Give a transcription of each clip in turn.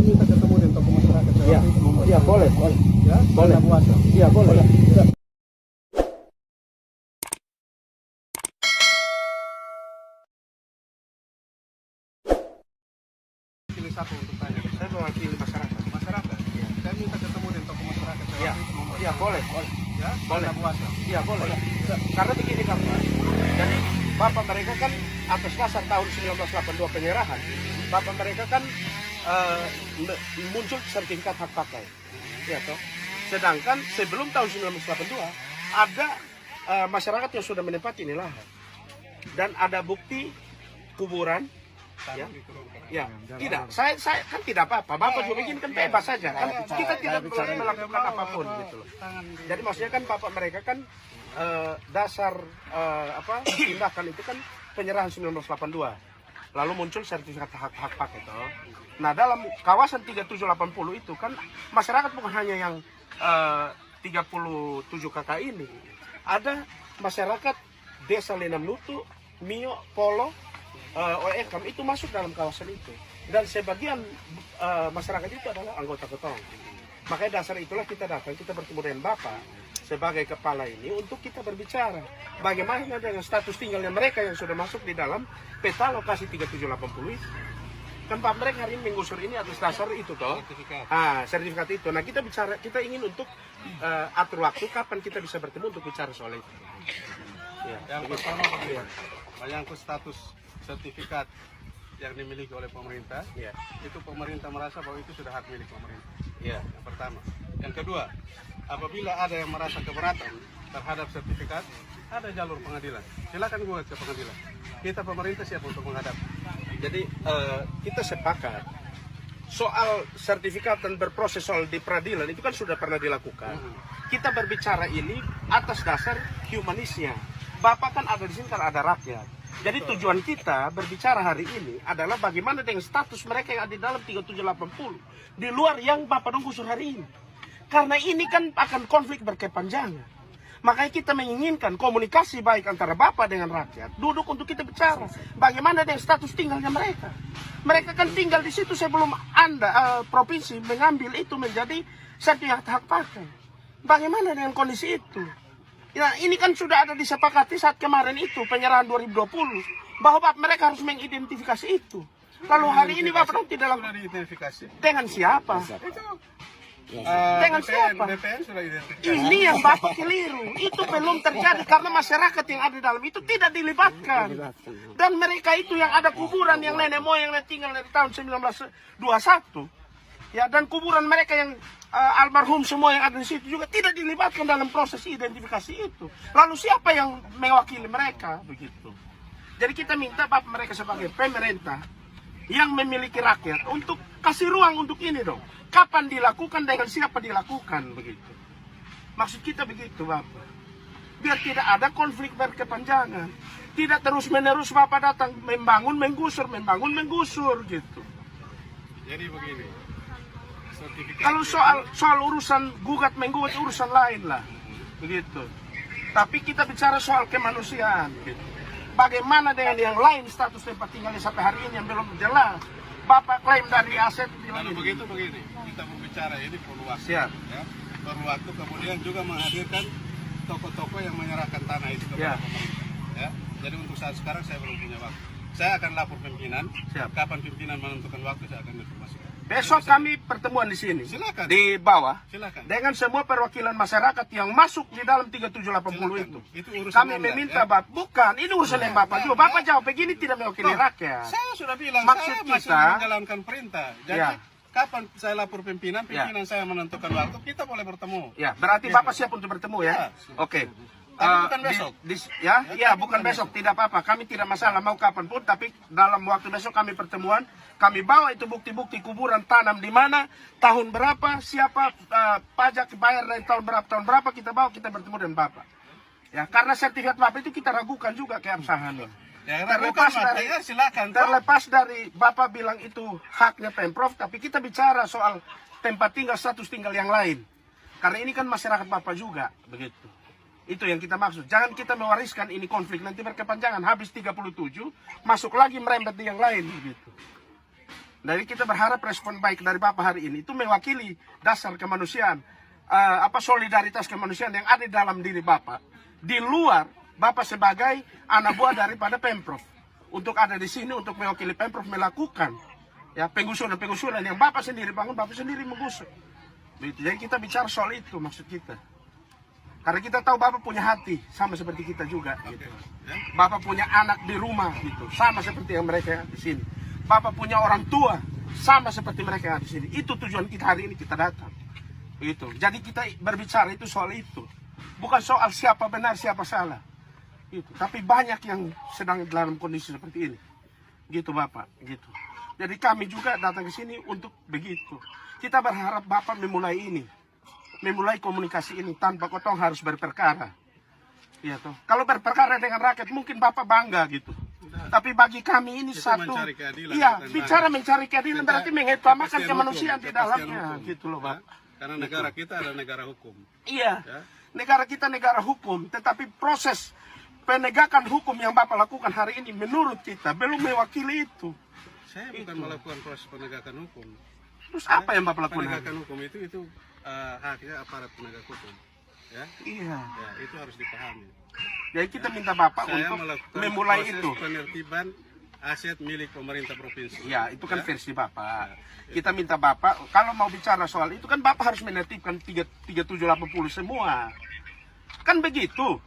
minta ketemu dengan tokoh masyarakat. Iya, iya boleh, boleh. Ya, Boleh. puasa. Iya boleh. Pilih satu untuk tanya. Saya mewakili masyarakat. Masyarakat. Ya. Saya minta ketemu dengan tokoh masyarakat. Iya, iya boleh, boleh. Ya, Boleh. puasa. Iya boleh. Karena begini kan Pak. Jadi bapak mereka kan atas dasar tahun 1982 penyerahan, bapak mereka kan muncul sertifikat hak pakai, ya toh. Sedangkan sebelum tahun 1982 ada masyarakat yang sudah menempati ini lahan dan ada bukti kuburan. Ya, ya, tidak. Saya kan tidak apa-apa. Bapak juga bikin kan bebas saja. Kan kita tidak melakukan apapun gitu loh. Jadi maksudnya kan bapak mereka kan dasar tindakan itu kan penyerahan 1982. Lalu muncul sertifikat hak pakai itu. Nah, dalam kawasan 3780 itu kan masyarakat bukan hanya yang 37 KK ini. Ada masyarakat Desa Lenam Nutu, Mio, Polo, Oekam itu masuk dalam kawasan itu. Dan sebagian masyarakat itu adalah anggota Ketong. Makanya dasar itulah kita datang, kita bertemu dengan Bapak sebagai kepala ini untuk kita berbicara bagaimana dengan status tinggalnya mereka yang sudah masuk di dalam peta lokasi 3780 itu. Kan Pak mereka hari ini menggusur ini atas dasar itu toh. Sertifikat itu. Nah, kita bicara, kita ingin untuk atur waktu kapan kita bisa bertemu untuk bicara soal itu. Ya, Yang pertama bagaimana? Menyangkut status sertifikat yang dimiliki oleh pemerintah, ya, itu pemerintah merasa bahwa itu sudah hak milik pemerintah. ya. Yang pertama. Yang kedua, apabila ada yang merasa keberatan terhadap sertifikat, ada jalur pengadilan. Silakan gugat ke pengadilan. Kita pemerintah siap untuk menghadap. Jadi kita sepakat soal sertifikat dan berproses soal di peradilan itu kan sudah pernah dilakukan. Kita berbicara ini atas dasar humanisnya. Bapak kan ada di sini karena ada rakyat. Jadi tujuan kita berbicara hari ini adalah bagaimana dengan status mereka yang ada di dalam 3780 di luar yang Bapak gusur hari ini. Karena ini kan akan konflik berkepanjangan. Makanya kita menginginkan komunikasi baik antara Bapak dengan rakyat. Duduk untuk kita bicara bagaimana dengan status tinggalnya mereka. Mereka kan tinggal di situ sebelum Anda provinsi mengambil itu menjadi sertifikat hak pakai. Bagaimana dengan kondisi itu? Ya, ini kan sudah ada disepakati saat kemarin itu penyerahan 2020 bahwa mereka harus mengidentifikasi itu. Lalu hari ini Bapak tidak sudah diidentifikasi. dengan siapa? Dengan siapa? BPN sudah identifikasi. Ini yang Bapak keliru. Itu belum terjadi karena masyarakat yang ada di dalam itu tidak dilibatkan. Dan mereka itu yang ada kuburan yang nenek moyang yang tinggal dari tahun 1921. Ya, dan kuburan mereka yang almarhum semua yang ada di situ juga tidak dilibatkan dalam proses identifikasi itu. Lalu siapa yang mewakili mereka begitu? Jadi kita minta Bapak mereka sebagai pemerintah yang memiliki rakyat untuk kasih ruang untuk ini dong. Kapan dilakukan, dengan siapa dilakukan begitu. Maksud kita begitu Bapak. Biar tidak ada konflik berkepanjangan. Tidak terus-menerus Bapak datang membangun, menggusur gitu. Jadi begini. Kalau soal urusan gugat menggugat urusan lain lah. Begitu. Tapi kita bicara soal kemanusiaan gitu. Bagaimana dengan yang lain status tempat tinggalnya sampai hari ini yang belum jelas. Bapak klaim dari aset. Kalau begitu begini, kita berbicara ini perlu waktu. Siap. Ya. Perlu waktu, kemudian juga menghadirkan tokoh-tokoh yang menyerahkan tanah itu kepada pemerintah. Ya. Jadi untuk saat sekarang saya belum punya waktu. Saya akan lapor pimpinan. Siap. Kapan pimpinan menentukan waktu saya akan informasikan. Besok kami pertemuan di sini. Silakan. Di bawah. Silakan. Dengan semua perwakilan masyarakat yang masuk di dalam 3780 itu. Itu urusan Kami Anda, meminta ya? Bapak, bukan, ini urusan yang Bapak juga. Bapak jawab begini tidak mewakili rakyat. Saya sudah bilang, Maksud saya masih kita- menjalankan perintah. Jadi Ya. kapan saya lapor pimpinan saya menentukan waktu, kita boleh bertemu. Ya, berarti Bapak siap untuk bertemu ya? Ya. Oke. Tapi bukan besok. Bukan besok, tidak apa-apa. Kami tidak masalah mau kapan pun, tapi dalam waktu besok kami pertemuan, kami bawa itu bukti-bukti kuburan tanam di mana, tahun berapa, siapa pajak dibayar dari tahun berapa kita bawa, kita bertemu dengan Bapak. Ya, karena sertifikat Bapak itu kita ragukan juga keabsahannya. Ya, silakan. Terlepas dari Bapak bilang itu haknya Pemprov, tapi kita bicara soal tempat tinggal, status tinggal yang lain. Karena ini kan masyarakat Bapak juga, begitu. Itu yang kita maksud. Jangan kita mewariskan ini konflik nanti berkepanjangan. Habis 37, masuk lagi merembet di yang lain, begitu. Jadi kita berharap respon baik dari Bapak hari ini itu mewakili dasar kemanusiaan, solidaritas kemanusiaan yang ada di dalam diri Bapak. Di luar Bapak sebagai anak buah daripada Pemprov, untuk ada di sini untuk mewakili Pemprov melakukan ya penggusuran yang Bapak sendiri bangun, Bapak sendiri menggusur. Jadi kita bicara soal itu maksud kita. Karena kita tahu Bapak punya hati sama seperti kita juga. Gitu. Bapak punya anak di rumah gitu, sama seperti yang mereka di sini. Bapak punya orang tua sama seperti mereka yang ada di sini. Itu tujuan kita hari ini kita datang. Gitu. Jadi kita berbicara itu soal itu, bukan soal siapa benar siapa salah. Gitu. Tapi banyak yang sedang dalam kondisi seperti ini. Gitu Bapak. Gitu. Jadi kami juga datang ke sini untuk begitu. Kita berharap Bapak memulai ini. Memulai komunikasi ini tanpa kotong harus berperkara. Ya toh. Kalau berperkara dengan rakyat mungkin Bapak bangga gitu. Tapi bagi kami ini itu satu, iya bicara mencari keadilan berarti mengutamakan kemanusiaan di dalamnya, gitu loh Pak. Karena negara kita adalah negara hukum. Iya, negara kita negara hukum, tetapi proses penegakan hukum yang Bapak lakukan hari ini menurut kita belum mewakili itu. Saya bukan melakukan proses penegakan hukum. Terus apa yang Bapak lakukan? Penegakan hukum itu haknya aparat penegak hukum. Ya? Iya. Ya, itu harus dipahami. Jadi kita minta Bapak Saya untuk melakukan memulai proses itu. penertiban aset milik pemerintah provinsi. Ya, itu kan versi Bapak. Kita minta Bapak, kalau mau bicara soal itu kan Bapak harus menertibkan 3780 semua. Kan begitu.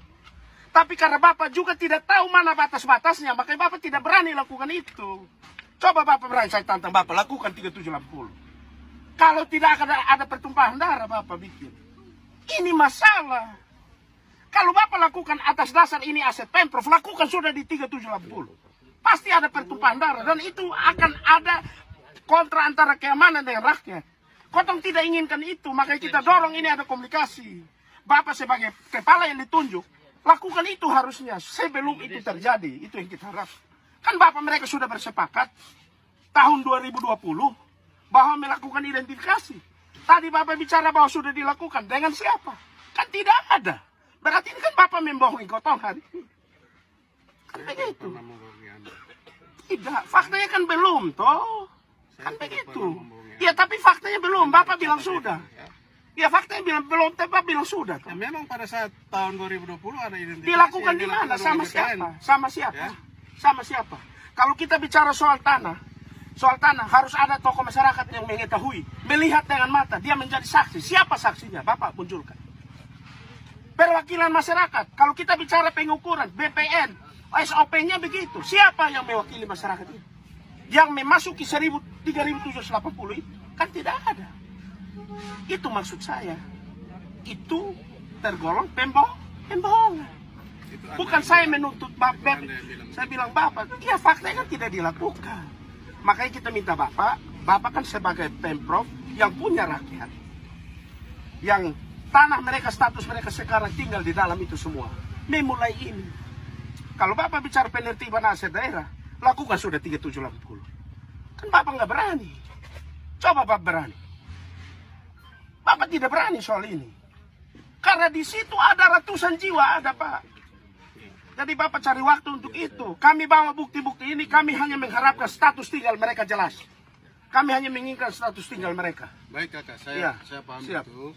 Tapi karena Bapak juga tidak tahu mana batas-batasnya, makanya Bapak tidak berani lakukan itu. Coba Bapak berani, saya tantang Bapak, lakukan 3780. Kalau tidak ada pertumpahan darah Bapak bikin. Ini masalah. Kalau Bapak lakukan atas dasar ini aset Pemprov, lakukan sudah di 3780. Pasti ada pertumpahan darah dan itu akan ada kontra antara keamanan dengan rakyat. Kotong tidak inginkan itu, makanya kita dorong ini ada komunikasi. Bapak sebagai kepala yang ditunjuk, lakukan itu harusnya sebelum itu terjadi. Itu yang kita harap. Kan Bapak mereka sudah bersepakat tahun 2020 bahwa melakukan identifikasi. Tadi Bapak bicara bahwa sudah dilakukan dengan siapa? Kan tidak ada. Berarti ini kan Bapak membohongi kotong hari ini. Kan begitu. Tidak, faktanya kan belum toh. Kan begitu. Ya tapi faktanya belum, Bapak bilang sudah. Ya faktanya bilang belum, tapi Bapak bilang sudah toh. Ya, memang pada saat tahun 2020 ada identifikasi. Dilakukan di mana? Sama siapa? Sama siapa? Ya. Sama siapa? Kalau kita bicara soal tanah harus ada tokoh masyarakat yang mengetahui, melihat dengan mata, dia menjadi saksi. Siapa saksinya? Bapak munculkan. Perwakilan masyarakat. Kalau kita bicara pengukuran, BPN, SOP-nya begitu. Siapa yang mewakili masyarakat itu? Yang memasuki 3.780 itu kan tidak ada. Itu maksud saya. Itu tergolong pembohongan. Bukan saya menuntut Bapak. Saya bilang Bapak, ya faktanya kan tidak dilakukan. Makanya kita minta Bapak kan sebagai Pemprov yang punya rakyat, yang tanah mereka, status mereka sekarang tinggal di dalam itu semua. Memulai ini. Kalau Bapak bicara penertiban aset daerah, lakukan sudah 3780. Kan Bapak nggak berani. Coba Bapak berani. Bapak tidak berani soal ini. Karena di situ ada ratusan jiwa, ada Pak. Jadi Bapak cari waktu untuk itu. Kami bawa bukti-bukti ini, kami hanya mengharapkan status tinggal mereka jelas. Kami hanya menginginkan status tinggal mereka. Baik Kakak, Ya, saya paham siap. itu.